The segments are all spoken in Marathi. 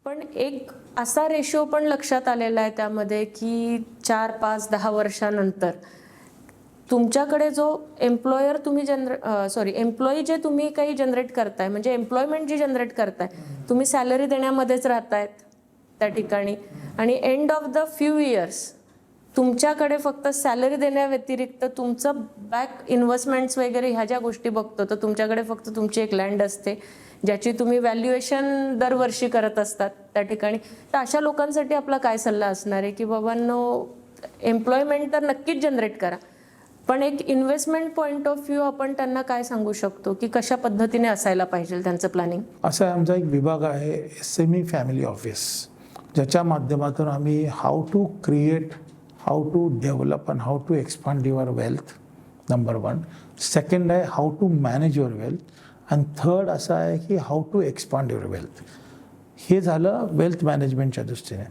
पण एक असा रेशो पण लक्षात आलेला आहे त्यामध्ये की 4, 5, 10 वर्षानंतर तुमच्याकडे जो एम्प्लॉयर तुम्ही एम्प्लॉई जे तुम्ही काही जनरेट करताय, म्हणजे एम्प्लॉयमेंट जी जनरेट करताय, तुम्ही सॅलरी देण्यामध्येच राहतायत त्या ठिकाणी, आणि end of the few years तुमच्याकडे फक्त सॅलरी देण्याव्यतिरिक्त तुमचं बॅक इन्व्हेस्टमेंट्स वगैरे ह्या ज्या गोष्टी बघतो, तर तुमच्याकडे फक्त तुमची एक लँड असते ज्याची तुम्ही व्हॅल्युएशन दरवर्षी करत असतात त्या ठिकाणी. तर अशा लोकांसाठी आपला काय सल्ला असणार आहे की बाबांनो, एम्प्लॉयमेंट तर नक्कीच जनरेट करा, पण एक इन्व्हेस्टमेंट पॉईंट ऑफ व्ह्यू आपण त्यांना काय सांगू शकतो की कशा पद्धतीने असायला पाहिजे त्यांचं प्लॅनिंग? असा आमचा एक विभाग आहे SME फॅमिली ऑफिस, ज्याच्या माध्यमातून आम्ही how to create, how to develop and how to expand your wealth, number 1. Second आहे how to manage your wealth, आणि थर्ड असं आहे की how to expand your wealth. हे झालं वेल्थ मॅनेजमेंटच्या दृष्टीने.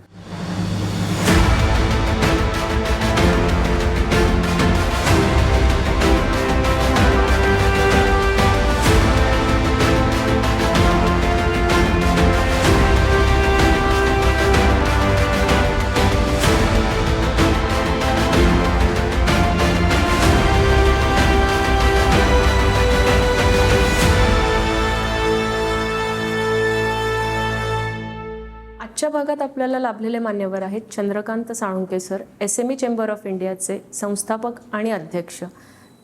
आजच्या भागात आपल्याला लाभलेले मान्यवर आहेत Chandrakant Salunke sir, SME chamber of इंडियाचे संस्थापक आणि अध्यक्ष.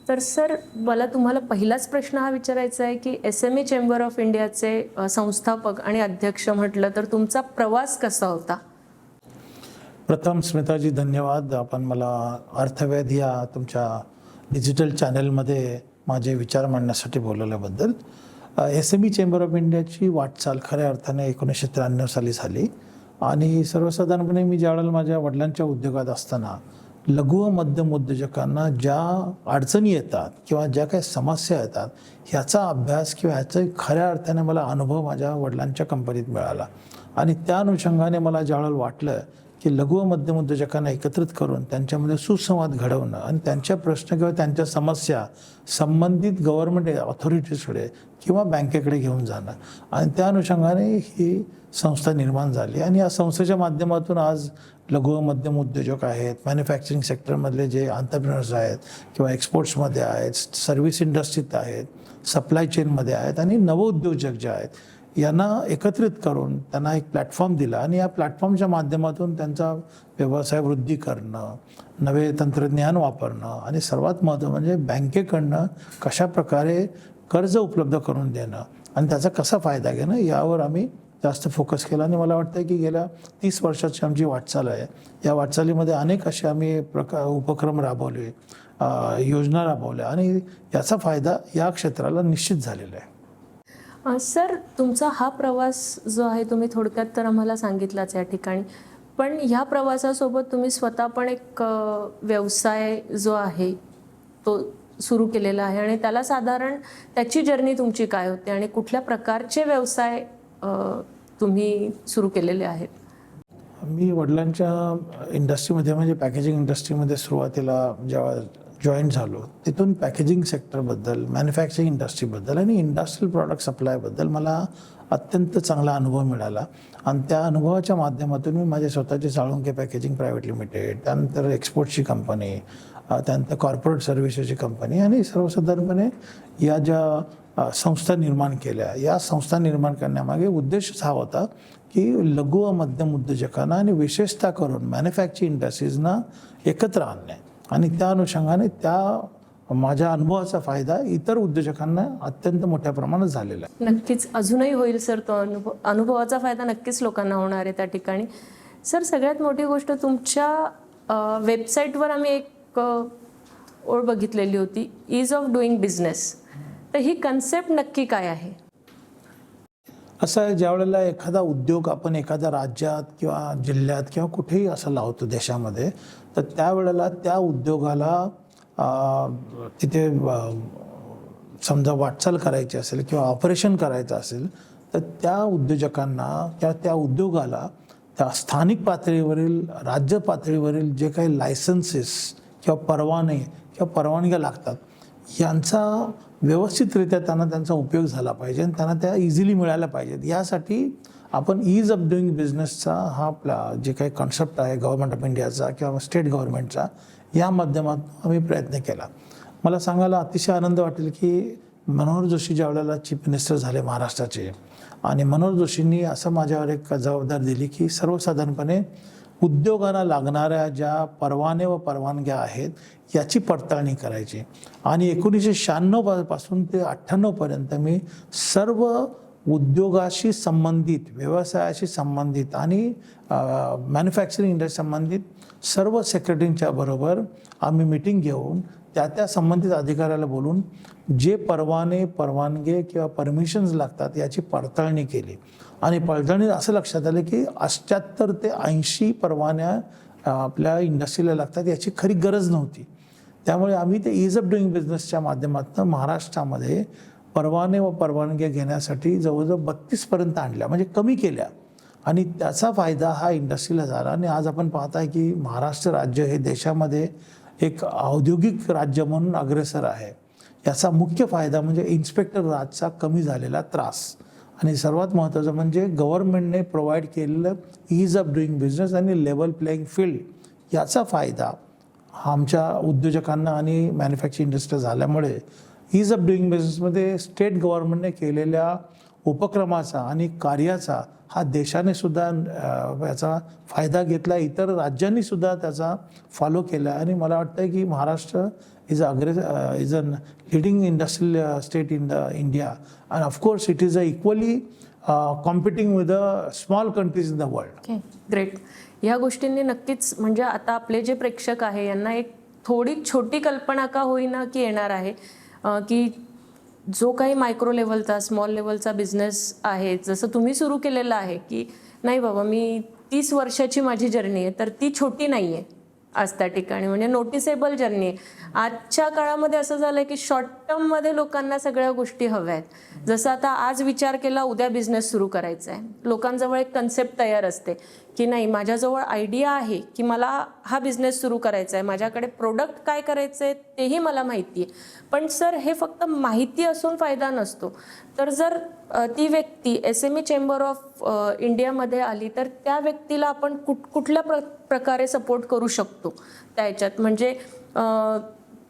तर सर, मला तुम्हाला पहिलाच प्रश्न हा विचारायचा आहे की SME चेंबर ऑफ इंडियाचे संस्थापक आणि अध्यक्ष म्हटलं तर तुमचा प्रवास कसा होता? प्रथम स्मिताजी धन्यवाद, आपण मला अर्थवेध या तुमच्या डिजिटल चॅनलमध्ये माझे विचार मांडण्यासाठी बोलवल्याबद्दल. SME चेंबर ऑफ इंडियाची वाटचाल खऱ्या अर्थाने 1993 साली झाली, आणि सर्वसाधारणपणे मी ज्यावेळेला माझ्या वडिलांच्या उद्योगात असताना लघु व मध्यम उद्योजकांना ज्या अडचणी येतात किंवा ज्या काही समस्या येतात ह्याचा अभ्यास किंवा ह्याचा खऱ्या अर्थाने मला अनुभव माझ्या वडिलांच्या कंपनीत मिळाला. आणि त्या अनुषंगाने मला ज्यावेळेला वाटलं की लघु व मध्यम उद्योजकांना एकत्रित करून त्यांच्यामध्ये सुसंवाद घडवणं आणि त्यांच्या प्रश्न किंवा त्यांच्या समस्या संबंधित गव्हर्नमेंट ऑथॉरिटीजकडे किंवा बँकेकडे घेऊन जाणं, आणि त्या अनुषंगाने ही संस्था निर्माण झाली. आणि या संस्थेच्या माध्यमातून आज लघु व मध्यम उद्योजक आहेत, मॅन्युफॅक्चरिंग सेक्टरमधले जे एंटरप्रेन्योर्स आहेत किंवा एक्सपोर्ट्समध्ये आहेत, सर्व्हिस इंडस्ट्रीत आहेत, सप्लाय चेनमध्ये आहेत, आणि नवउद्योजक जे आहेत यांना एकत्रित करून त्यांना एक प्लॅटफॉर्म दिला, आणि या प्लॅटफॉर्मच्या माध्यमातून त्यांचा व्यवसाय वृद्धी करणं, नवे तंत्रज्ञान वापरणं, आणि सर्वात महत्त्वाचं म्हणजे बँकेकडनं कशा प्रकारे कर्ज उपलब्ध करून देणं आणि त्याचा कसा फायदा घेणं यावर आम्ही जास्त फोकस केला. आणि मला वाटतं की गेल्या 30 वर्षाची आमची वाटचाल आहे. या वाटचालीमध्ये अनेक असे आम्ही उपक्रम राबवले, योजना राबवल्या, आणि याचा फायदा या क्षेत्राला निश्चित झालेला आहे. सर, तुमचा हा प्रवास जो आहे तुम्ही थोडक्यात तर आम्हाला सांगितलाच या ठिकाणी, पण ह्या प्रवासासोबत तुम्ही स्वतः पण एक व्यवसाय जो आहे तो सुरू केलेला आहे, आणि त्याला साधारण त्याची जर्नी तुमची काय होते आणि कुठल्या प्रकारचे व्यवसाय तुम्ही सुरू केलेले आहेत? मी वडिलांच्या इंडस्ट्रीमध्ये म्हणजे पॅकेजिंग इंडस्ट्रीमध्ये सुरुवातीला जेव्हा जॉईन झालो, तिथून पॅकेजिंग सेक्टरबद्दल, मॅन्युफॅक्चरिंग इंडस्ट्रीबद्दल आणि इंडस्ट्रियल प्रॉडक्ट सप्लायबद्दल मला अत्यंत चांगला अनुभव मिळाला. आणि त्या अनुभवाच्या माध्यमातून मी माझे स्वतःचे साळुंके पॅकेजिंग प्रायव्हेट लिमिटेड, त्यानंतर एक्सपोर्टची कंपनी, त्यानंतर कॉर्पोरेट सर्व्हिसेसची कंपनी, आणि सर्वसाधारणपणे या ज्या संस्था निर्माण केल्या, या संस्था निर्माण करण्यामागे उद्देशच हा होता की लघु व मध्यम उद्योजकांना आणि विशेषतः करून मॅन्युफॅक्चरिंग इंडस्ट्रीजना एकत्र आणणे, आणि त्या अनुषंगाने त्या माझ्या अनुभवाचा फायदा इतर उद्योजकांना अत्यंत मोठ्या प्रमाणात झालेला आहे. नक्कीच अजूनही होईल सर, तो अनुभवाचा फायदा नक्कीच लोकांना होणार आहे त्या ठिकाणी. सर, सगळ्यात मोठी गोष्ट, तुमच्या वेबसाईटवर आम्ही एक ओळ बघितलेली होती, ईज ऑफ डुईंग बिझनेस. तर ही कन्सेप्ट नक्की काय आहे? असं आहे, ज्यावेळेला एखादा उद्योग आपण एखाद्या राज्यात किंवा जिल्ह्यात किंवा कुठेही असं लावतो देशामध्ये, तर त्यावेळेला त्या उद्योगाला तिथे समजा वाटचाल करायची असेल किंवा ऑपरेशन करायचं असेल, तर त्या उद्योजकांना किंवा त्या उद्योगाला त्या स्थानिक पातळीवरील, राज्य पातळीवरील जे काही लायसन्सेस किंवा परवानग्या लागतात, यांचा व्यवस्थितरित्या त्यांना त्यांचा उपयोग झाला पाहिजे आणि त्यांना त्या इझिली मिळायला पाहिजेत. यासाठी आपण ईज ऑफ डुईंग बिझनेसचा हा आपला जे काही कॉन्सेप्ट आहे गव्हर्नमेंट ऑफ इंडियाचा किंवा स्टेट गव्हर्नमेंटचा, या माध्यमातून आम्ही प्रयत्न केला. मला सांगायला अतिशय आनंद वाटेल की मनोहर जोशी ज्या वेळेला चीफ मिनिस्टर झाले महाराष्ट्राचे, आणि मनोहर जोशींनी असं माझ्यावर एक जबाबदारी दिली की सर्वसाधारणपणे उद्योगांना लागणाऱ्या ज्या परवाने व परवानग्या आहेत याची पडताळणी करायची. आणि 1996 पासून ते 98पर्यंत मी सर्व उद्योगाशी संबंधित, व्यवसायाशी संबंधित आणि मॅन्युफॅक्चरिंग इंडस्ट्री संबंधित सर्व सेक्रेटरींच्या बरोबर आम्ही मीटिंग घेऊन त्या संबंधित अधिकाऱ्याला बोलून जे परवानगे किंवा परमिशन्स लागतात याची पडताळणी केली. आणि पडताळणीत असं लक्षात आलं की 78 ते 80 परवान्या आपल्या इंडस्ट्रीला लागतात याची खरी गरज नव्हती. त्यामुळे आम्ही ते ईज ऑफ डुईंग बिझनेसच्या माध्यमातून महाराष्ट्रामध्ये परवाने व परवानग्या घेण्यासाठी जवळजवळ 32पर्यंत आणल्या, म्हणजे कमी केल्या. आणि त्याचा फायदा हा इंडस्ट्रीला झाला. आणि आज आपण पाहताय की महाराष्ट्र राज्य हे देशामध्ये एक औद्योगिक राज्य म्हणून अग्रेसर आहे. याचा मुख्य फायदा म्हणजे इन्स्पेक्टर राजचा कमी झालेला त्रास, आणि सर्वात महत्त्वाचं म्हणजे गव्हर्नमेंटने प्रोव्हाइड केलेलं ईज ऑफ डुईंग बिझनेस आणि लेवल प्लेइंग फील्ड, याचा फायदा आमच्या उद्योजकांना आणि मॅन्युफॅक्चरिंग इंडस्ट्री झाल्यामुळे ईज ऑफ डुईंग बिझनेसमध्ये स्टेट गव्हर्नमेंटने केलेल्या उपक्रमाचा आणि कार्याचा हा देशाने सुद्धा याचा फायदा घेतला. इतर राज्यांनी सुद्धा त्याचा फॉलो केला. आणि मला वाटतं की Maharashtra is a leading industrial state in the India, and of course it is equally competing with the small countries in the world. Okay, great. ह्या गोष्टींनी नक्कीच म्हणजे आता आपले जे प्रेक्षक आहे यांना एक थोडी छोटी कल्पना का होईना की येणार आहे की जो काही मायक्रो लेवलचा, स्मॉल लेवलचा बिझनेस आहे, जसं तुम्ही सुरू केलेलं आहे की नाही बाबा मी 30 वर्षाची माझी जर्नी आहे, तर ती छोटी नाही आहे आज त्या ठिकाणी, म्हणजे नोटिसेबल जर्नी आहे. आजच्या काळामध्ये असं झालं की शॉर्ट टर्ममध्ये लोकांना सगळ्या गोष्टी हव्या आहेत. जसं आता आज विचार केला, उद्या बिझनेस सुरू करायचा आहे, लोकांजवळ एक कन्सेप्ट तयार असते की नाही माझ्याजवळ आयडिया आहे की मला हा बिझनेस सुरू करायचा आहे, माझ्याकडे प्रोडक्ट काय करायचं आहे तेही मला माहिती आहे. पण सर हे फक्त माहिती असून फायदा नसतो. तर जर ती व्यक्ती SME चेंबर ऑफ इंडियामध्ये आली तर त्या व्यक्तीला आपण कुठल्या प्रकारे सपोर्ट करू शकतो त्या ह्याच्यात? म्हणजे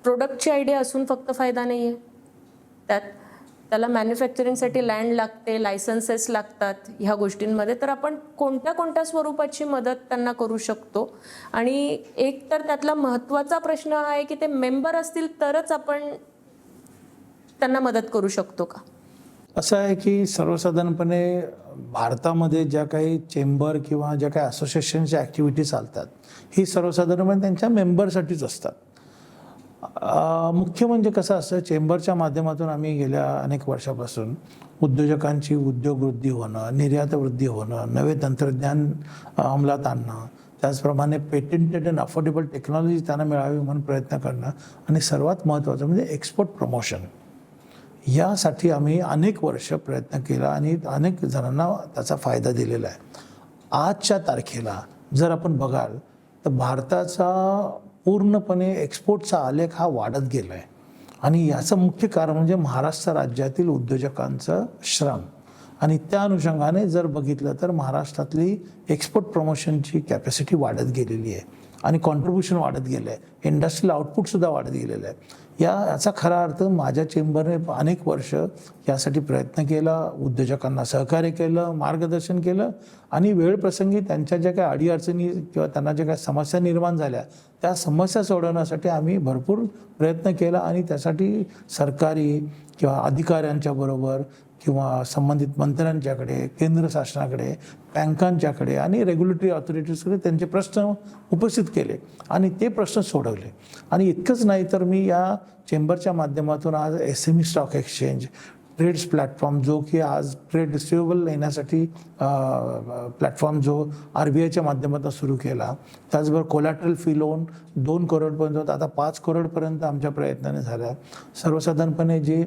प्रोडक्टची आयडिया असून फक्त फायदा नाही आहे, त्याला मॅन्युफॅक्चरिंगसाठी लँड लागते, लायसन्सेस लागतात ह्या गोष्टींमध्ये. तर आपण कोणत्या कोणत्या स्वरूपाची मदत त्यांना करू शकतो? आणि एक तर त्यातला महत्त्वाचा प्रश्न आहे की ते मेंबर असतील तरच आपण त्यांना मदत करू शकतो का? असं आहे की सर्वसाधारणपणे भारतामध्ये ज्या काही चेंबर किंवा ज्या काही असोसिएशनच्या ॲक्टिव्हिटी चालतात ही सर्वसाधारणपणे त्यांच्या मेंबरसाठीच असतात. मुख्य म्हणजे कसं असतं, चेंबरच्या माध्यमातून आम्ही गेल्या अनेक वर्षापासून उद्योजकांची उद्योगवृद्धी होणं, निर्यात वृद्धी होणं, नवे तंत्रज्ञान अंमलात आणणं, त्याचप्रमाणे पेटेंटेड अँड अफोर्डेबल टेक्नॉलॉजी त्यांना मिळावी म्हणून प्रयत्न करणं, आणि सर्वात महत्त्वाचं म्हणजे एक्सपोर्ट प्रमोशन, यासाठी आम्ही अनेक वर्ष प्रयत्न केला आणि अनेक जणांना त्याचा फायदा दिलेला आहे. आजच्या तारखेला जर आपण बघाल तर भारताचा पूर्णपणे एक्सपोर्टचा आलेख हा वाढत गेला आहे. आणि याचं मुख्य कारण म्हणजे महाराष्ट्र राज्यातील उद्योजकांचं श्रम. आणि त्या अनुषंगाने जर बघितलं तर महाराष्ट्रातली एक्सपोर्ट प्रमोशनची कॅपॅसिटी वाढत गेलेली आहे आणि कॉन्ट्रीब्युशन वाढत गेलं आहे, इंडस्ट्रियल आउटपुटसुद्धा वाढत गेलेलं आहे. याचा खरा अर्थ माझ्या चेंबरने अनेक वर्ष यासाठी प्रयत्न केला, उद्योजकांना सहकार्य केलं, मार्गदर्शन केलं, आणि वेळप्रसंगी त्यांच्या ज्या काही अडीअडचणी किंवा त्यांना ज्या काही समस्या निर्माण झाल्या त्या समस्या सोडवण्यासाठी आम्ही भरपूर प्रयत्न केला. आणि त्यासाठी सरकारी किंवा अधिकाऱ्यांच्या बरोबर किंवा संबंधित मंत्र्यांच्याकडे, केंद्र शासनाकडे, बँकांच्याकडे आणि रेग्युलेटरी ऑथॉरिटीजकडे त्यांचे प्रश्न उपस्थित केले आणि ते प्रश्न सोडवले. आणि इतकंच नाही तर मी या चेंबरच्या माध्यमातून आज SME stock exchange, trades platform, जो की आज ट्रेड रिसिवेबल येण्यासाठी प्लॅटफॉर्म जो RBIच्या माध्यमातून सुरू केला, त्याचबरोबर कोलॅटरल फी लोन 2 करोडपर्यंत होता, आता 5 करोडपर्यंत आमच्या प्रयत्नाने झाला. सर्वसाधारणपणे जे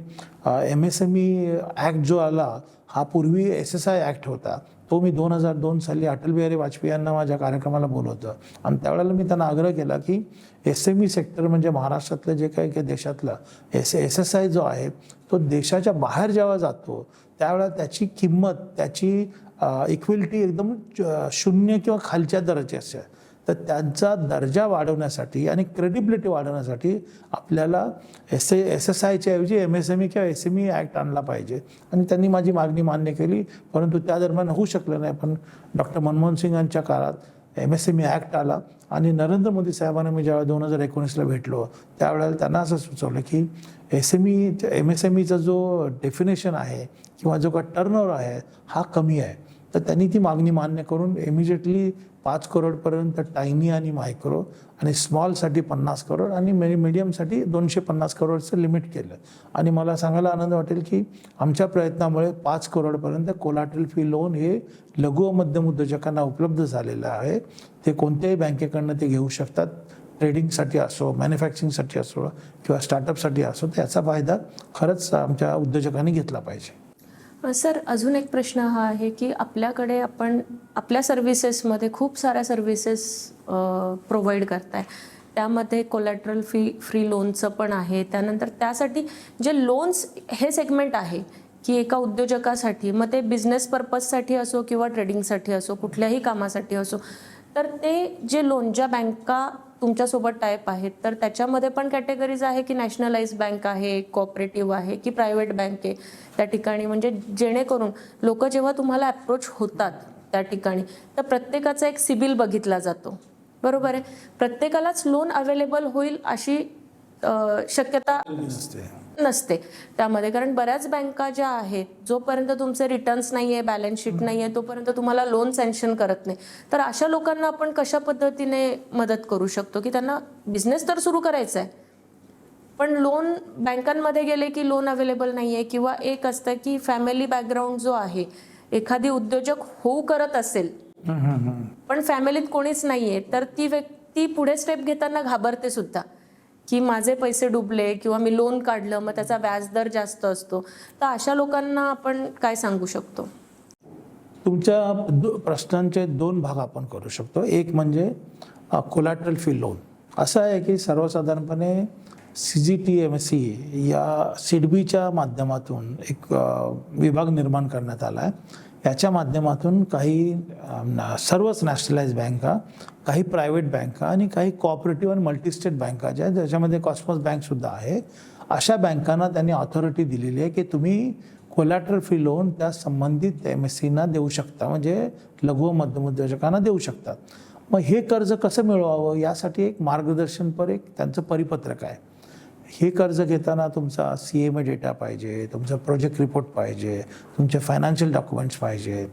MSME ॲक्ट जो आला हा पूर्वी SSI ॲक्ट होता, तो मी 2002 साली अटल बिहारी वाजपेयी यांना माझ्या कार्यक्रमाला बोलवतं आणि त्यावेळेला मी त्यांना आग्रह केला की SME सेक्टर म्हणजे महाराष्ट्रातलं जे काही देशातलं SSI जो आहे तो देशाच्या बाहेर जेव्हा जातो त्यावेळेला त्याची किंमत त्याची इक्विलिटी एकदम शून्य किंवा खालच्या दर्जाची असते. तर त्यांचा दर्जा वाढवण्यासाठी आणि क्रेडिबिलिटी वाढवण्यासाठी आपल्याला SSIच्या ऐवजी MSME किंवा SME ॲक्ट आणला पाहिजे आणि त्यांनी माझी मागणी मान्य केली. परंतु त्या दरम्यान होऊ शकलं नाही. पण डॉक्टर मनमोहन सिंग यांच्या काळात MSME ॲक्ट आला आणि नरेंद्र मोदी साहेबांना मी ज्यावेळेला 2019ला भेटलो त्यावेळेला त्यांना असं सुचवलं की MSMEचा जो डेफिनेशन आहे किंवा जो काही टर्नओव्हर आहे हा कमी आहे. तर त्यांनी ती मागणी मान्य करून इमिजिएटली 5 करोडपर्यंत टायनी आणि मायक्रो आणि स्मॉलसाठी 50 करोड आणि मीडियमसाठी 250 करोडचं लिमिट केलं. आणि मला सांगायला आनंद वाटेल की आमच्या प्रयत्नामुळे 5 करोडपर्यंत कोलॅटरल फी लोन हे लघु व मध्यम उद्योजकांना उपलब्ध झालेलं आहे. ते कोणत्याही बँकेकडनं ते घेऊ शकतात. ट्रेडिंगसाठी असो, मॅन्युफॅक्चरिंगसाठी असो किंवा स्टार्टअपसाठी असो, त्याचा फायदा खरंच आमच्या उद्योजकांनी घेतला पाहिजे. सर, अजून एक प्रश्न हा आहे की आपल्याकडे आपण आपल्या सर्व्हिसेसमध्ये खूप साऱ्या सर्व्हिसेस प्रोव्हाइड करताय. त्यामध्ये कोलॅटरल फ्री लोनचं पण आहे. त्यानंतर त्यासाठी जे लोन्स हे सेगमेंट आहे की एका उद्योजकासाठी, मग ते बिझनेस पर्पजसाठी असो किंवा ट्रेडिंगसाठी असो, कुठल्याही कामासाठी असो, तर ते जे लोन ज्या बँका तुमच्यासोबत टाईप आहेत तर त्याच्यामध्ये पण कॅटेगरीज आहे की नॅशनलाइज बँक आहे, कोऑपरेटिव्ह आहे की प्रायव्हेट बँक आहे त्या ठिकाणी, म्हणजे जेणेकरून लोक जेव्हा तुम्हाला अप्रोच होतात त्या ठिकाणी तर प्रत्येकाचा एक सिबिल बघितला जातो, बरोबर आहे. प्रत्येकालाच लोन अवेलेबल होईल अशी शक्यता नसते त्यामध्ये, कारण बऱ्याच बँका ज्या आहेत जोपर्यंत तुमचे रिटर्न्स नाही आहे, बॅलन्स शीट नाही आहे, तोपर्यंत तुम्हाला लोन सँक्शन करत नाही. तर अशा लोकांना आपण कशा पद्धतीने मदत करू शकतो की त्यांना बिझनेस तर सुरू करायचा आहे पण लोन बँकांमध्ये गेले की लोन अवेलेबल नाही आहे, किंवा एक असतं की फॅमिली बॅकग्राऊंड जो आहे, एखादी उद्योजक होऊ करत असेल पण फॅमिलीत कोणीच नाही आहे तर ती व्यक्ती पुढे स्टेप घेताना घाबरते सुद्धा की माझे पैसे डुबले किंवा मी लोन काढलं मग त्याचा व्याजदर जास्त असतो. तर अशा लोकांना आपण काय सांगू शकतो? तुमच्या प्रश्नांचे 2 भाग आपण करू शकतो. एक म्हणजे कोलॅटरल फी लोन. असं आहे की सर्वसाधारणपणे CGTMSE या सिडबीच्या माध्यमातून एक विभाग निर्माण करण्यात आला आहे. याच्या माध्यमातून काही सर्वच नॅशनलाइज बँका, काही प्रायव्हेट बँका आणि काही कोऑपरेटिव्ह आणि मल्टीस्टेट बँका ज्या ज्याच्यामध्ये कॉस्मॉस बँकसुद्धा आहे, अशा बँकांना त्यांनी ऑथॉरिटी दिलेली आहे की तुम्ही कोलॅटरल फी लोन त्या संबंधित MSEना देऊ शकता, म्हणजे लघु व मध्यम उद्योजकांना देऊ शकतात. मग हे कर्ज कसं मिळवावं यासाठी एक मार्गदर्शनपर एक त्यांचं परिपत्रक आहे. हे कर्ज घेताना तुमचा CMA डेटा पाहिजे, तुमचा प्रोजेक्ट रिपोर्ट पाहिजे, तुमचे फायनान्शियल डॉक्युमेंट्स पाहिजे,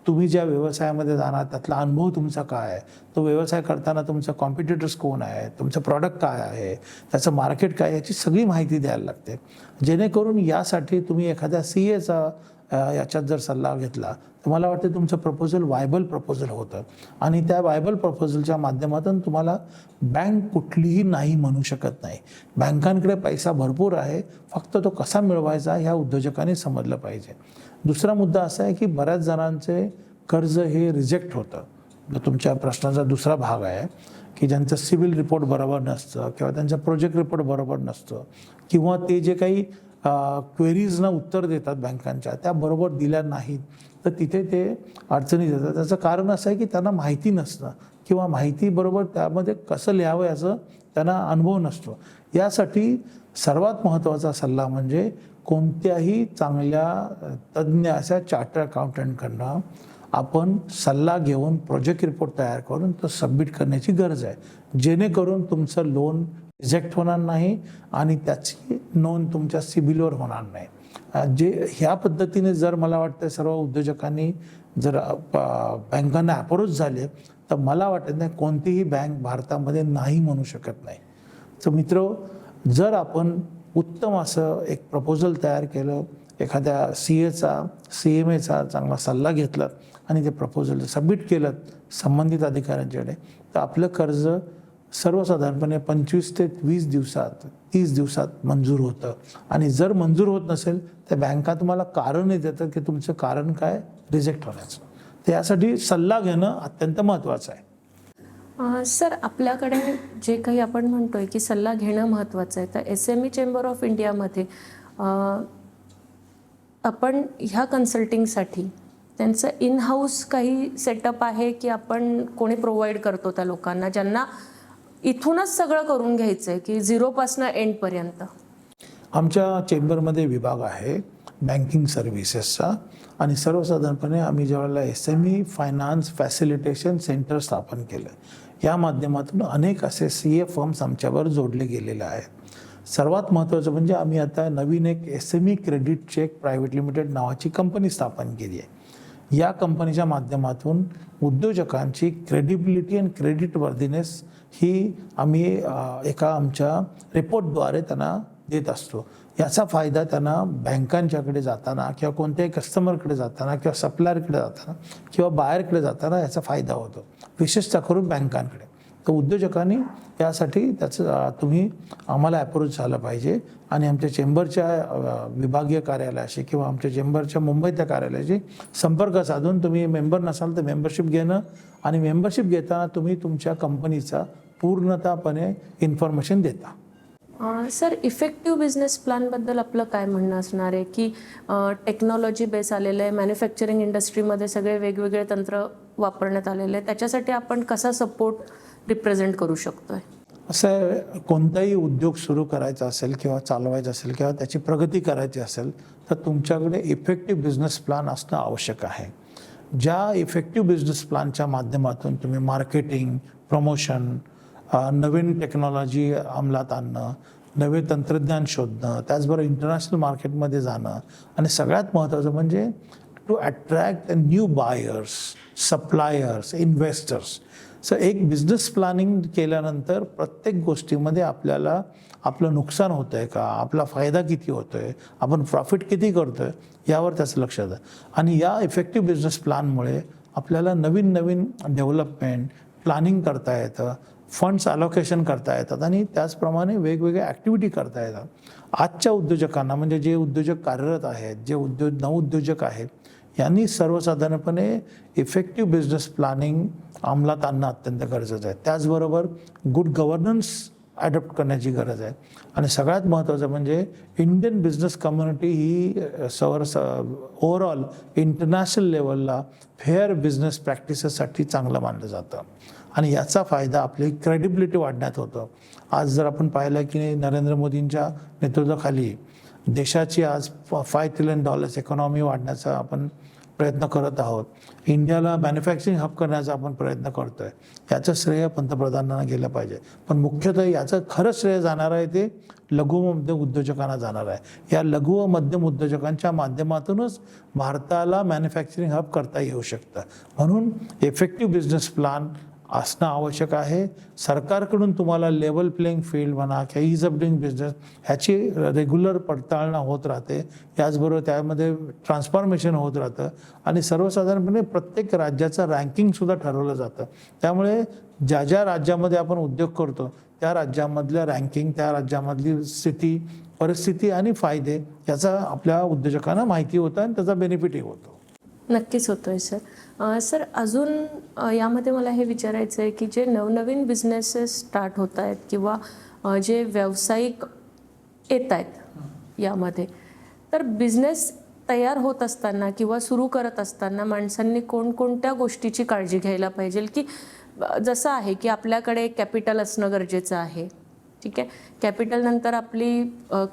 तुम्ही ज्या व्यवसायामध्ये जाणार त्यातला अनुभव तुमचा काय आहे, तो व्यवसाय करताना तुमचा कॉम्पिटिटर्स कोण आहे, तुमचं प्रॉडक्ट काय आहे, त्याचं मार्केट काय, याची सगळी माहिती द्यायला लागते. जेणेकरून यासाठी तुम्ही एखाद्या CAचा याच्यात जर सल्ला घेतला तर मला वाटतं तुमचं प्रपोजल वायबल प्रपोजल होतं आणि त्या वायबल प्रपोजलच्या माध्यमातून तुम्हाला बँक कुठलीही नाही म्हणू शकत नाही. बँकांकडे पैसा भरपूर आहे, फक्त तो कसा मिळवायचा ह्या उद्योजकांनी समजलं पाहिजे. दुसरा मुद्दा असा आहे की बऱ्याच जणांचे कर्ज हे रिजेक्ट होतं. तुमच्या प्रश्नाचा दुसरा भाग आहे की ज्यांचं सिबिल रिपोर्ट बरोबर नसतं किंवा त्यांचं प्रोजेक्ट रिपोर्ट बरोबर नसतं किंवा ते जे काही क्वेरीजना उत्तर देतात बँकांच्या त्या बरोबर दिल्या नाहीत तर तिथे ते अडचणीत येतात. त्याचं कारण असं आहे की त्यांना माहिती नसतं किंवा माहिती बरोबर त्यामध्ये कसं लिहावं याचं त्यांना अनुभव नसतो. यासाठी सर्वात महत्त्वाचा सल्ला म्हणजे कोणत्याही चांगल्या तज्ज्ञ अशा चार्टर्ड अकाउंटंटकडनं आपण सल्ला घेऊन प्रोजेक्ट रिपोर्ट तयार करून तो सबमिट करण्याची गरज आहे, जेणेकरून तुमचं लोन रिजेक्ट होणार नाही आणि त्याची नोंद तुमच्या सिबिलवर होणार नाही. ह्या पद्धतीने जर मला वाटतं सर्व उद्योजकांनी जर बँकांना अप्रोच झाले तर मला वाटत नाही कोणतीही बँक भारतामध्ये नाही म्हणू शकत नाही. तर मित्र, जर आपण उत्तम असं एक प्रपोजल तयार केलं, एखाद्या CAचा CMAचा चांगला सल्ला घेतला आणि ते प्रपोजल सबमिट केलं संबंधित अधिकाऱ्यांच्याकडे तर आपलं कर्ज सर्वसाधारणपणे 25 ते 20 दिवसात 30 दिवसात मंजूर होतं. आणि जर मंजूर होत नसेल तर बँका तुम्हाला कारणही देतात की तुमचं कारण काय रिजेक्ट होण्याचं. तर यासाठी सल्ला घेणं अत्यंत महत्त्वाचं आहे. सर, आपल्याकडे जे काही आपण म्हणतोय की सल्ला घेणं महत्त्वाचं आहे, तर SME चेंबर ऑफ इंडियामध्ये आपण ह्या कन्सल्टिंगसाठी त्यांचं इन हाऊस काही सेटअप आहे की आपण कोणी प्रोव्हाइड करतो त्या लोकांना ज्यांना इथूनच सगळं करून घ्यायचं आहे की झिरोपासनं एंडपर्यंत? आमच्या चेंबरमध्ये विभाग आहे बँकिंग सर्व्हिसेसचा, आणि सर्वसाधारणपणे आम्ही ज्यावेळेला SME फायनान्स फॅसिलिटेशन सेंटर स्थापन केलं, या माध्यमातून अनेक असे CA फर्म्स आमच्यावर जोडले गेलेले आहेत. सर्वात महत्त्वाचं म्हणजे आम्ही आता नवीन एक SME credit check private limited नावाची कंपनी स्थापन केली आहे. या कंपनीच्या माध्यमातून उद्योजकांची क्रेडिबिलिटी आणि क्रेडिट वर्दीनेस ही आम्ही एका आमच्या रिपोर्टद्वारे त्यांना देत असतो. याचा फायदा त्यांना बँकांच्याकडे जाताना किंवा कोणत्याही कस्टमरकडे जाताना किंवा सप्लायरकडे जाताना किंवा बायरकडे जाताना याचा फायदा होतो, विशेषतः करून बँकांकडे. तर उद्योजकांनी यासाठी त्याचं तुम्ही आम्हाला अप्रोच झालं पाहिजे आणि आमच्या चेंबरच्या विभागीय कार्यालयाशी किंवा आमच्या चेंबरच्या मुंबईच्या कार्यालयाशी संपर्क साधून तुम्ही मेंबर नसाल तर मेंबरशिप घेणं, आणि मेंबरशिप घेताना तुम्ही तुमच्या कंपनीचा पूर्णतःपणे इन्फॉर्मेशन देता. सर, इफेक्टिव्ह बिझनेस प्लॅनबद्दल आपलं काय म्हणणं असणार आहे की टेक्नॉलॉजी बेस आलेलं आहे, मॅन्युफॅक्चरिंग इंडस्ट्रीमध्ये सगळे वेगवेगळे तंत्र वापरण्यात आलेले आहे, त्याच्यासाठी आपण कसा सपोर्ट रिप्रेझेंट करू शकतोय? असं आहे, कोणताही उद्योग सुरू करायचा असेल किंवा चालवायचा असेल किंवा त्याची प्रगती करायची असेल तर तुमच्याकडे इफेक्टिव्ह बिझनेस प्लॅन असणं आवश्यक आहे. ज्या इफेक्टिव्ह बिझनेस प्लॅनच्या माध्यमातून तुम्ही मार्केटिंग, प्रमोशन, नवीन टेक्नॉलॉजी अंमलात आणणं, नवे तंत्रज्ञान शोधणं, त्याचबरोबर इंटरनॅशनल मार्केटमध्ये जाणं, आणि सगळ्यात महत्त्वाचं म्हणजे to attract new buyers, suppliers, investors. So एक बिझनेस प्लॅनिंग केल्यानंतर प्रत्येक गोष्टीमध्ये आपल्याला आपलं नुकसान होतं आहे का, आपला फायदा किती होतो आहे, आपण प्रॉफिट किती करतो आहे, यावर त्याचं लक्ष द्या. आणि या इफेक्टिव्ह बिझनेस प्लॅनमुळे आपल्याला नवीन नवीन डेव्हलपमेंट प्लॅनिंग करता येतं, फंड्स अलोकेशन करता येतात, आणि त्याचप्रमाणे वेगवेगळ्या ॲक्टिव्हिटी करता येतात. आजच्या उद्योजकांना, म्हणजे जे उद्योजक कार्यरत आहेत, जे नवउद्योजक आहेत, यांनी सर्वसाधारणपणे इफेक्टिव्ह बिझनेस प्लॅनिंग अंमलात आणणं अत्यंत गरजेचं आहे. त्याचबरोबर गुड गव्हर्नन्स ॲडॉप्ट करण्याची गरज आहे. आणि सगळ्यात महत्त्वाचं म्हणजे इंडियन बिझनेस कम्युनिटी ही ओव्हरऑल इंटरनॅशनल लेवलला फेअर बिझनेस प्रॅक्टिसेससाठी चांगलं मानलं जातं, आणि याचा फायदा आपली क्रेडिबिलिटी वाढण्यात होतो. आज जर आपण पाहिलं की नरेंद्र मोदींच्या नेतृत्वाखाली देशाची आज $5 ट्रिलियन इकॉनॉमी वाढण्याचा आपण प्रयत्न करत आहोत. इंडियाला मॅन्युफॅक्चरिंग हब करण्याचा आपण प्रयत्न करतो आहे. याचं श्रेय पंतप्रधानांना गेलं पाहिजे, पण मुख्यतः याचं खरं श्रेय जाणार आहे ते लघु व मध्यम उद्योजकांना जाणार आहे. या लघु व मध्यम उद्योजकांच्या माध्यमातूनच भारताला मॅन्युफॅक्चरिंग हब करता येऊ शकतं. म्हणून इफेक्टिव्ह बिझनेस प्लॅन असणं आवश्यक आहे. सरकारकडून तुम्हाला लेवल प्लेइंग फील्ड म्हणा किंवा ईज ऑफ डुईंग बिझनेस ह्याची रेग्युलर पडताळणा होत राहते. याचबरोबर त्यामध्ये ट्रान्सफॉर्मेशन होत राहतं, आणि सर्वसाधारणपणे प्रत्येक राज्याचं रँकिंगसुद्धा ठरवलं जातं. त्यामुळे ज्या ज्या राज्यामध्ये आपण उद्योग करतो त्या राज्यामधल्या रँकिंग, त्या राज्यामधली स्थिती, परिस्थिती आणि फायदे याचा आपल्या उद्योजकांना माहिती होतं आणि त्याचा बेनिफिटही होतो. नक्कीच होतोय सर. सर, अजून यामध्ये मला हे विचारायचं आहे की जे नवनवीन बिझनेसेस स्टार्ट होत आहेत किंवा जे व्यावसायिक येत आहेत यामध्ये, तर बिझनेस तयार होत असताना किंवा सुरू करत असताना माणसांनी कोणकोणत्या गोष्टीची काळजी घ्यायला पाहिजे? की जसं आहे की आपल्याकडे कॅपिटल असणं गरजेचं आहे, ठीक आहे, कॅपिटल नंतर आपली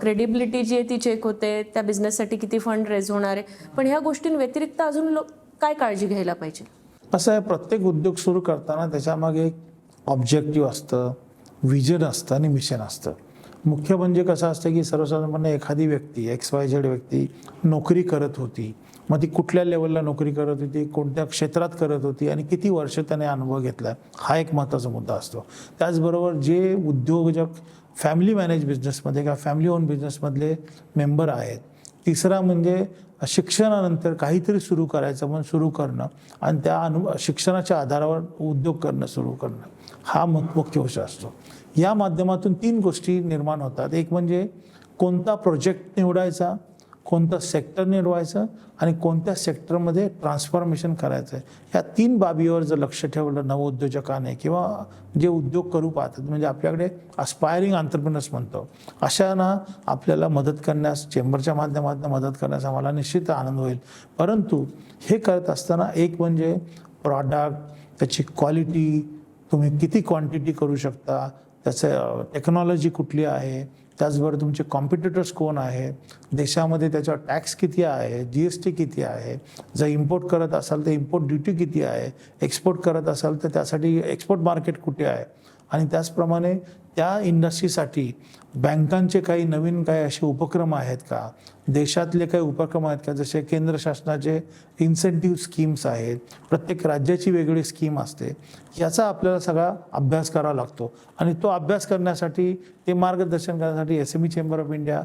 क्रेडिबिलिटी जी आहे ती चेक होते, त्या बिझनेससाठी किती फंड रेज होणार आहे, पण ह्या गोष्टींव्यतिरिक्त अजून काय काळजी घ्यायला पाहिजे? असं आहे, प्रत्येक उद्योग सुरू करताना त्याच्यामागे एक ऑब्जेक्टिव्ह असतं, विजन असतं आणि मिशन असतं. मुख्य म्हणजे कसं असतं की सर्वसाधारणपणे एखादी व्यक्ती XYZ व्यक्ती नोकरी करत होती, मग ती कुठल्या लेवलला नोकरी करत होती, कोणत्या क्षेत्रात करत होती आणि किती वर्ष त्याने अनुभव घेतला, हा एक महत्त्वाचा मुद्दा असतो. त्याचबरोबर जे उद्योजक फॅमिली मॅनेज बिझनेसमध्ये किंवा फॅमिली ओन बिझनेसमधले मेंबर आहेत. तिसरा म्हणजे शिक्षणानंतर काहीतरी सुरू करायचं म्हणून सुरू करणं आणि त्या शिक्षणाच्या आधारावर उद्योग करणं सुरू करणं, हा मुख्य विषय असतो. या माध्यमातून 3 गोष्टी निर्माण होतात. एक म्हणजे कोणता प्रोजेक्ट निवडायचा, कोणतं सेक्टर निवडायचं आणि कोणत्या सेक्टरमध्ये ट्रान्सफॉर्मेशन करायचं आहे, ह्या 3 बाबीवर जर लक्ष ठेवलं नवउद्योजकाने किंवा जे उद्योग करू पाहतात, म्हणजे आपल्याकडे अस्पायरिंग एंटरप्रेन्योर्स म्हणतो, अशांना आपल्याला मदत करण्यास, चेंबरच्या माध्यमातून मदत करण्यास आम्हाला निश्चित आनंद होईल. परंतु हे करत असताना एक म्हणजे प्रॉडक्ट, त्याची क्वालिटी, तुम्ही किती क्वांटिटी करू शकता, त्याचं टेक्नॉलॉजी कुठली आहे, त्याचबरोबर तुमचे कॉम्पिटिटर्स कोण आहे, देशामध्ये त्याच्यावर टॅक्स किती आहे, GST किती आहे, जर इम्पोर्ट करत असाल तर इम्पोर्ट ड्युटी किती आहे, एक्सपोर्ट करत असाल तर त्यासाठी एक्सपोर्ट मार्केट कुठे आहे, आणि त्याचप्रमाणे त्या इंडस्ट्रीसाठी बँकांचे काही नवीन काही असे उपक्रम आहेत का, देशातले काही उपक्रम आहेत का, जसे केंद्र शासनाचे इन्सेंटिव्ह स्कीम्स आहेत, प्रत्येक राज्याची वेगळी स्कीम असते, याचा आपल्याला सगळा अभ्यास करावा लागतो. आणि तो अभ्यास करण्यासाठी, ते मार्गदर्शन करण्यासाठी SME चेंबर ऑफ इंडिया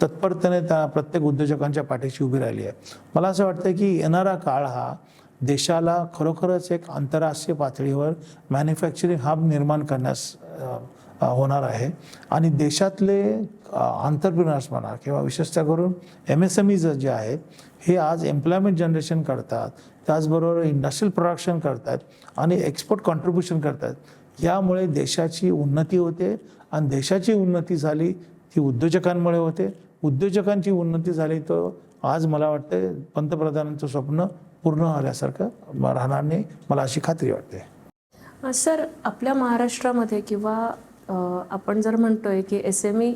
तत्परतेने त्या प्रत्येक उद्योजकांच्या पाठीशी उभी राहिली आहे. मला असं वाटतं की येणारा काळ हा देशाला खरोखरच एक आंतरराष्ट्रीय पातळीवर मॅन्युफॅक्चरिंग हब निर्माण करण्यास होणार आहे. आणि देशातले एंटरप्रेन्योर्स म्हणा किंवा विशेषतः करून MSMEज जे आहेत, हे आज एम्प्लॉयमेंट जनरेशन करतात, त्याचबरोबर इंडस्ट्रियल प्रोडक्शन करतात आणि एक्सपोर्ट कॉन्ट्रीब्युशन करतात. यामुळे देशाची उन्नती होते, आणि देशाची उन्नती झाली ती उद्योजकांमुळे होते, उद्योजकांची उन्नती झाली तर आज मला वाटतं पंतप्रधानांचं स्वप्न पूर्ण झाल्यासारखं राहणार नाही, मला अशी खात्री वाटते. सर, आपल्या महाराष्ट्रामध्ये किंवा आपण जर म्हणतोय की SME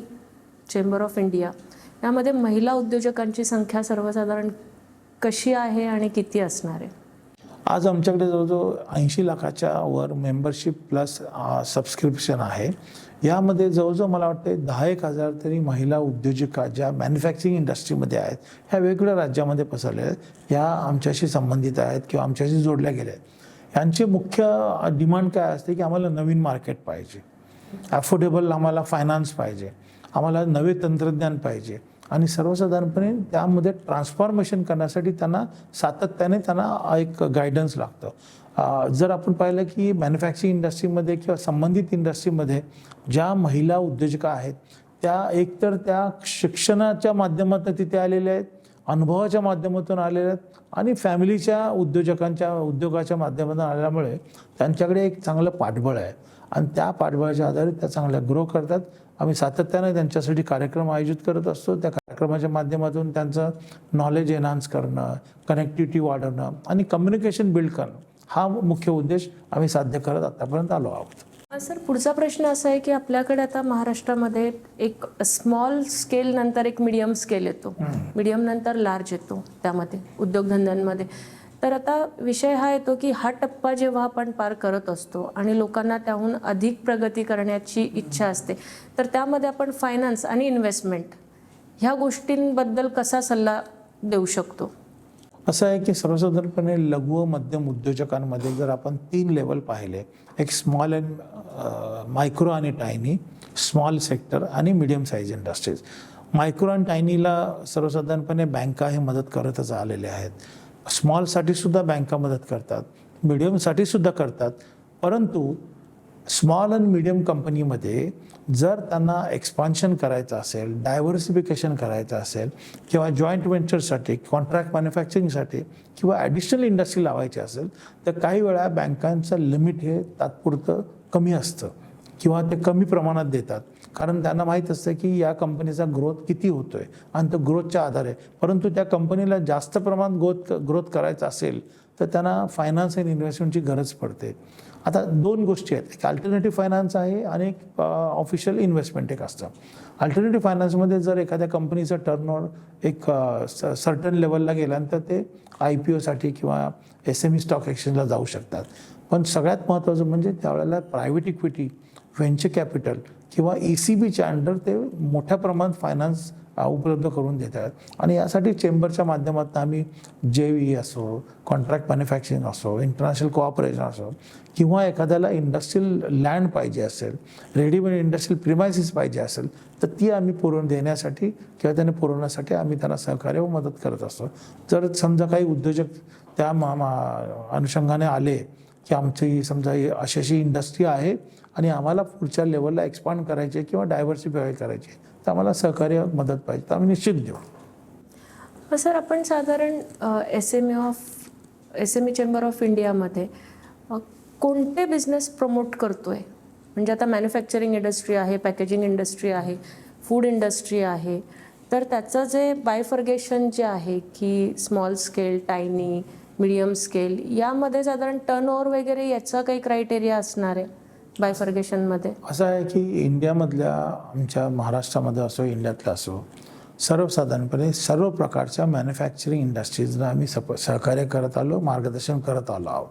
चेंबर ऑफ इंडिया यामध्ये महिला उद्योजकांची संख्या सर्वसाधारण कशी आहे आणि किती असणार आहे? आज आमच्याकडे जवळजवळ 80 लाखाच्या वर मेंबरशिप प्लस सबस्क्रिप्शन आहे. यामध्ये जवळजवळ मला वाटतं 10,000 तरी महिला उद्योजिका ज्या मॅन्युफॅक्चरिंग इंडस्ट्रीमध्ये आहेत, ह्या वेगवेगळ्या राज्यामध्ये पसरल्या आहेत, ह्या आमच्याशी संबंधित आहेत किंवा आमच्याशी जोडल्या गेल्या आहेत. यांचे मुख्य डिमांड काय असते की आम्हाला नवीन मार्केट पाहिजे, अफोर्डेबल आम्हाला फायनान्स पाहिजे, आम्हाला नवे तंत्रज्ञान पाहिजे, आणि सर्वसाधारणपणे त्यामध्ये ट्रान्सफॉर्मेशन करण्यासाठी त्यांना सातत्याने एक गायडन्स लागतं. जर आपण पाहिलं की मॅन्युफॅक्चरिंग इंडस्ट्रीमध्ये किंवा संबंधित इंडस्ट्रीमध्ये ज्या महिला उद्योजिका आहेत, त्या एकतर त्या शिक्षणाच्या माध्यमातून तिथे आलेल्या आहेत, अनुभवाच्या माध्यमातून आलेल्या आहेत, आणि फॅमिलीच्या उद्योगाच्या माध्यमातून आल्यामुळे त्यांच्याकडे एक चांगलं पाठबळ आहे, आणि त्या पाठबळाच्या आधारे त्या चांगल्या ग्रो करतात. आम्ही सातत्याने त्यांच्यासाठी कार्यक्रम आयोजित करत असतो. त्या कार्यक्रमाच्या माध्यमातून त्यांचं नॉलेज एनहान्स करणं, कनेक्टिव्हिटी वाढवणं आणि कम्युनिकेशन बिल्ड करणं, हा मुख्य उद्देश आम्ही साध्य करत आतापर्यंत आलो आहोत. सर, पुढचा प्रश्न असा आहे की आपल्याकडे आता महाराष्ट्रामध्ये एक स्मॉल स्केल नंतर एक मीडियम स्केल येतो, मीडियम नंतर लार्ज येतो त्यामध्ये उद्योगधंद्यांमध्ये. तर आता विषय हा येतो की हा टप्पा जेव्हा आपण पार करत असतो आणि लोकांना त्याहून अधिक प्रगती करण्याची इच्छा असते, तर त्यामध्ये आपण फायनान्स आणि इन्व्हेस्टमेंट ह्या गोष्टींबद्दल कसा सल्ला देऊ शकतो? असं आहे की सर्वसाधारणपणे लघु व मध्यम उद्योजकांमध्ये जर आपण 3 लेवल पाहिले, एक स्मॉल अँड मायक्रो आणि टायनी, स्मॉल सेक्टर आणि मीडियम साईज इंडस्ट्रीज. मायक्रो आणि टायनीला सर्वसाधारणपणे बँका हे मदत करतच आलेले आहेत. स्मॉलसाठी सुद्धा बँका मदत करतात, मिडियमसाठी सुद्धा करतात. परंतु स्मॉल अँड मिडियम कंपनीमध्ये जर त्यांना एक्सपान्शन करायचं असेल, डायव्हर्सिफिकेशन करायचं असेल, किंवा जॉईंट व्हेंचरसाठी, कॉन्ट्रॅक्ट मॅन्युफॅक्चरिंगसाठी किंवा ॲडिशनल इंडस्ट्री लावायची असेल, तर काही वेळा बँकांचं लिमिट हे तात्पुरतं कमी असतं किंवा ते कमी प्रमाणात देतात, कारण त्यांना माहीत असतं की या कंपनीचा ग्रोथ किती होतो आहे आणि तो ग्रोथच्या आधारे. परंतु त्या कंपनीला जास्त प्रमाणात ग्रोथ करायचं असेल तर त्यांना फायनान्स अँड इन्व्हेस्टमेंटची गरज पडते. आता 2 गोष्टी आहेत, एक अल्टरनेटिव्ह फायनान्स आहे आणि एक ऑफिशियल इन्व्हेस्टमेंट एक असतं. अल्टरनेटिव्ह फायनान्समध्ये जर एखाद्या कंपनीचं टर्नओव्हर एक सर्टन लेवलला गेल्यानंतर ते IPOसाठी किंवा SME स्टॉक एक्सचेंजला जाऊ शकतात. पण सगळ्यात महत्त्वाचं म्हणजे त्यावेळेला प्रायव्हेट इक्विटी, व्हेंचर कॅपिटल किंवा ECBच्या अंडर ते मोठ्या प्रमाणात फायनान्स उपलब्ध करून देतात. आणि यासाठी चेंबरच्या माध्यमातून आम्ही JV असो, कॉन्ट्रॅक्ट मॅन्युफॅक्चरिंग असो, इंटरनॅशनल कोऑपरेशन असो, किंवा एखाद्याला इंडस्ट्रियल लँड पाहिजे असेल, रेडीमेड इंडस्ट्रियल प्रिमायसिस पाहिजे असेल, तर ती आम्ही पुरवून देण्यासाठी किंवा त्याने पुरवण्यासाठी आम्ही त्यांना सहकार्य व मदत करत असतो. जर समजा काही उद्योजक त्या अनुषंगाने आले की आमची समजा अशी इंडस्ट्री आहे आणि आम्हाला पुढच्या लेवलला एक्सपांड करायचे किंवा डायव्हर्सिफाय करायचे, तर आम्हाला सहकार्य मदत पाहिजे, तर आम्ही निश्चित देऊ. सर आपण साधारण S M E chamber of इंडियामध्ये कोणते बिझनेस प्रमोट करतोय? म्हणजे आता मॅन्युफॅक्चरिंग इंडस्ट्री आहे, पॅकेजिंग इंडस्ट्री आहे, फूड इंडस्ट्री आहे, तर त्याचं जे बायफर्गेशन जे आहे की small scale, tiny, medium scale, यामध्ये साधारण टर्नओव्हर वगैरे याचा काही क्रायटेरिया असणार आहे बायफर्गेशनमध्ये? असं आहे की इंडियामधल्या, आमच्या महाराष्ट्रामध्ये असो, इंडियातलं असो, सर्वसाधारणपणे सर्व प्रकारच्या मॅन्युफॅक्चरिंग इंडस्ट्रीजना आम्ही सहकार्य करत आलो, मार्गदर्शन करत आलो आहोत.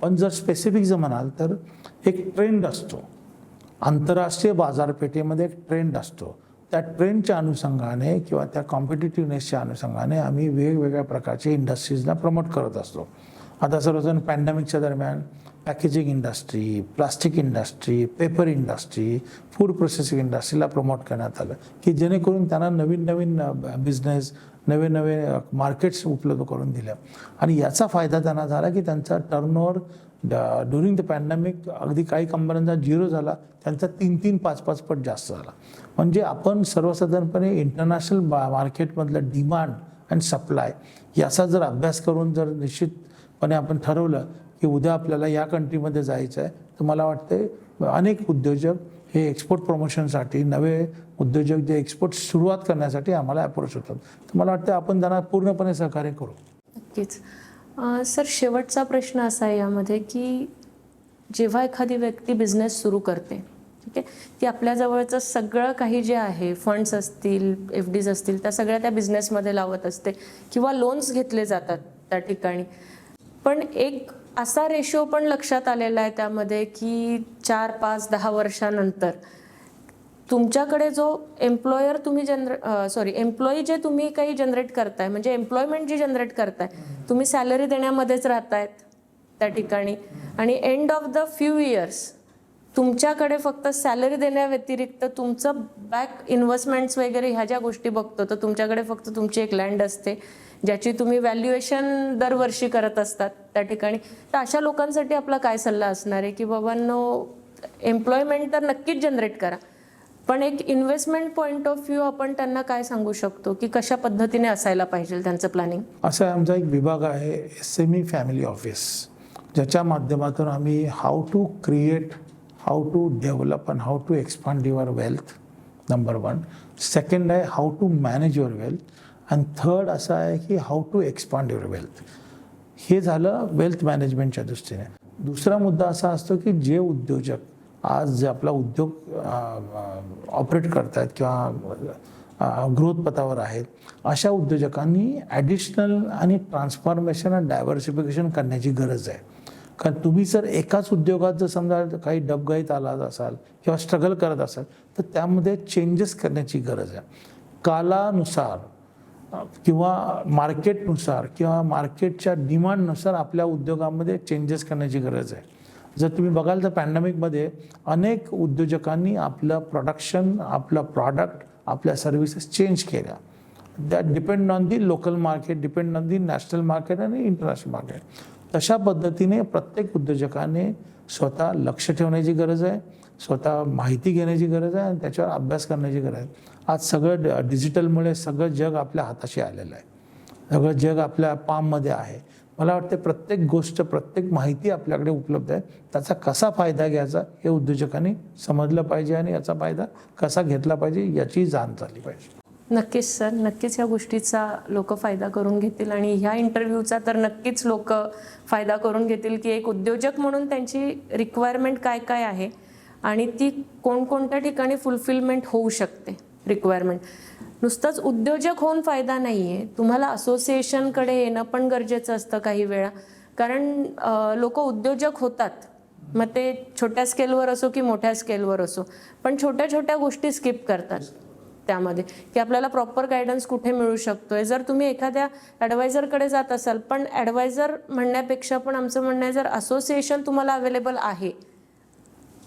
पण जर स्पेसिफिक जर म्हणाल तर एक ट्रेंड असतो, आंतरराष्ट्रीय बाजारपेठेमध्ये एक ट्रेंड असतो. त्या ट्रेंडच्या अनुषंगाने किंवा त्या कॉम्पिटिटिव्हनेसच्या अनुषंगाने आम्ही वेगवेगळ्या प्रकारचे इंडस्ट्रीजना प्रमोट करत असतो. आता सर्वजण पॅन्डेमिकच्या दरम्यान packaging industry, plastic industry, paper industry, food processing इंडस्ट्रीला प्रमोट करण्यात आलं की जेणेकरून त्यांना नवीन नवीन बिझनेस, नवे नवे मार्केट्स उपलब्ध करून दिल्या. आणि याचा फायदा त्यांना झाला की त्यांचा टर्नओव्हर ड्युरिंग द पॅन्डेमिक अगदी काही कंपन्यांचा 0 झाला, त्यांचा 3-3, 5-5 पट जास्त झाला. म्हणजे आपण सर्वसाधारणपणे इंटरनॅशनल मार्केटमधलं डिमांड अँड सप्लाय याचा जर अभ्यास करून जर निश्चितपणे आपण ठरवलं की उद्या आपल्याला या कंट्रीमध्ये जायचं आहे, तर मला वाटते अनेक उद्योजक हे एक्सपोर्ट प्रमोशनसाठी, नवे उद्योजक जे एक्सपोर्ट सुरुवात करण्यासाठी आम्हाला अप्रोच होतात. तर मला वाटतं आपण त्यांना पूर्णपणे सहकार्य करू. नक्कीच. सर, शेवटचा प्रश्न असा आहे यामध्ये की जेव्हा एखादी व्यक्ती बिझनेस सुरू करते, ठीक आहे, ती आपल्याजवळचं सगळं काही जे आहे, फंड्स असतील, FDs असतील, त्या सगळ्या त्या बिझनेसमध्ये लावत असते किंवा लोन्स घेतले जातात त्या ठिकाणी. पण एक असा रेशो पण लक्षात आलेला आहे त्यामध्ये की 4, 5, 10 वर्षानंतर तुमच्याकडे जो एम्प्लॉई जे तुम्ही काही जनरेट करताय, म्हणजे एम्प्लॉयमेंट जी जनरेट करताय, तुम्ही सॅलरी देण्यामध्येच राहतायत त्या ठिकाणी. आणि end of the few years तुमच्याकडे फक्त सॅलरी देण्याव्यतिरिक्त तुमचं बॅक इन्व्हेस्टमेंट्स वगैरे ह्या ज्या गोष्टी बघतो, तर तुमच्याकडे फक्त तुमची एक लँड असते ज्याची तुम्ही व्हॅल्युएशन दरवर्षी करत असतात त्या ठिकाणी. तर अशा लोकांसाठी आपला काय सल्ला असणार आहे की बाबांनो, एम्प्लॉयमेंट तर नक्कीच जनरेट करा, पण एक इन्व्हेस्टमेंट पॉईंट ऑफ व्ह्यू आपण त्यांना काय सांगू शकतो की कशा पद्धतीने असायला पाहिजे त्यांचं प्लॅनिंग? असा आमचा एक विभाग आहे, SME फॅमिली ऑफिस, ज्याच्या माध्यमातून आम्ही how to create, how to develop and how to expand your wealth, number 1. Second आहे how to manage your wealth, आणि थर्ड असं आहे की how to expand your wealth. हे झालं वेल्थ मॅनेजमेंटच्या दृष्टीने. दुसरा मुद्दा असा असतो की जे उद्योजक आज जे आपला उद्योग ऑपरेट करत आहेत किंवा ग्रोथ पथावर आहेत, अशा उद्योजकांनी ॲडिशनल आणि ट्रान्सफॉर्मेशन आणि डायव्हर्सिफिकेशन करण्याची गरज आहे. कारण तुम्ही जर एकाच उद्योगात जर समजा काही डबघाईत आला असाल किंवा स्ट्रगल करत असाल, तर त्यामध्ये चेंजेस करण्याची गरज आहे. कालानुसार किंवा मार्केटनुसार किंवा मार्केटच्या डिमांडनुसार आपल्या उद्योगामध्ये चेंजेस करण्याची गरज आहे. जर तुम्ही बघाल तर पॅन्डेमिकमध्ये अनेक उद्योजकांनी आपलं प्रोडक्शन, आपलं प्रॉडक्ट, आपल्या सर्व्हिसेस चेंज केल्या. That depend on the local market, depend on the national market आणि इंटरनॅशनल मार्केट. तशा पद्धतीने प्रत्येक उद्योजकाने स्वतः लक्ष ठेवण्याची गरज आहे, स्वतः माहिती घेण्याची गरज आहे आणि त्याच्यावर अभ्यास करण्याची गरज आहे. आज सगळं डिजिटलमुळे सगळं जग आपल्या हाताशी आलेलं आहे, सगळं जग आपल्या पाममध्ये आहे. मला वाटते प्रत्येक गोष्ट, प्रत्येक माहिती आपल्याकडे उपलब्ध आहे. त्याचा कसा फायदा घ्यायचा हे उद्योजकांनी समजलं पाहिजे आणि याचा फायदा कसा घेतला पाहिजे याची जाण झाली पाहिजे. नक्कीच सर, नक्कीच या गोष्टीचा लोक फायदा करून घेतील आणि ह्या इंटरव्ह्यूचा तर नक्कीच लोक फायदा करून घेतील की एक उद्योजक म्हणून त्यांची रिक्वायरमेंट काय काय आहे आणि ती कोणकोणत्या ठिकाणी फुलफिलमेंट होऊ शकते रिक्वायरमेंट. नुसतंच उद्योजक होऊन फायदा नाही आहे, तुम्हाला असोसिएशनकडे येणं पण गरजेचं असतं काही वेळा. कारण लोक उद्योजक होतात, मग ते छोट्या स्केलवर असो की मोठ्या स्केलवर असो, पण छोट्या छोट्या गोष्टी स्किप करतात त्यामध्ये की आपल्याला प्रॉपर गायडन्स कुठे मिळू शकतोय. जर तुम्ही एखाद्या ॲडवायझरकडे जात असाल, पण ॲडवायझर म्हणण्यापेक्षा पण आमचं म्हणणं आहे जर असोसिएशन तुम्हाला अवेलेबल आहे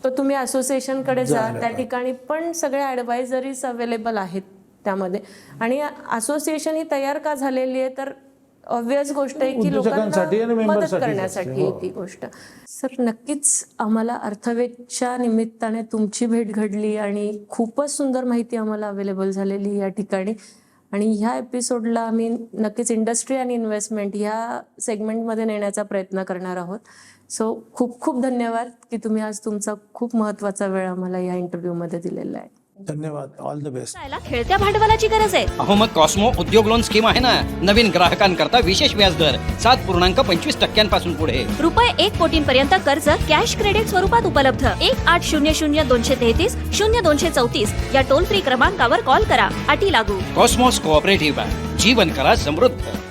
तर तुम्ही असोसिएशनकडे जा. त्या ठिकाणी पण सगळ्या ॲडवायझरीज अवेलेबल आहेत त्यामध्ये. आणि असोसिएशन ही तयार का झालेली आहे तर ऑब्वियस गोष्ट आहे की लोकांना मदत करण्यासाठी आहे ती गोष्ट. सर, नक्कीच आम्हाला अर्थवेदच्या निमित्ताने तुमची भेट घडली आणि खूपच सुंदर माहिती आम्हाला अवेलेबल झालेली या ठिकाणी. आणि ह्या एपिसोडला आम्ही नक्कीच इंडस्ट्री आणि इन्व्हेस्टमेंट ह्या सेगमेंटमध्ये नेण्याचा प्रयत्न करणार आहोत. सो खूप खूप धन्यवाद की तुम्ही आज तुमचा खूप महत्त्वाचा वेळ आम्हाला या इंटरव्ह्यूमध्ये दिलेला आहे. धन्यवाद. All the best. खेळत्या भांडवलाची गरज आहे. अहो मग कॉस्मो उद्योग लोन स्कीम आहे ना, नवीन ग्राहकांकरता विशेष व्याजदर 7.25% पुढे. रुपये 1 कोटींपर्यंत कर्ज कॅश क्रेडिट स्वरूपात उपलब्ध. 1800-233-0234 या टोल फ्री क्रमांकावर कॉल करा. अटी लागू. कॉस्मोस कोऑपरेटिव्ह बँक, जीवन करा समृद्ध.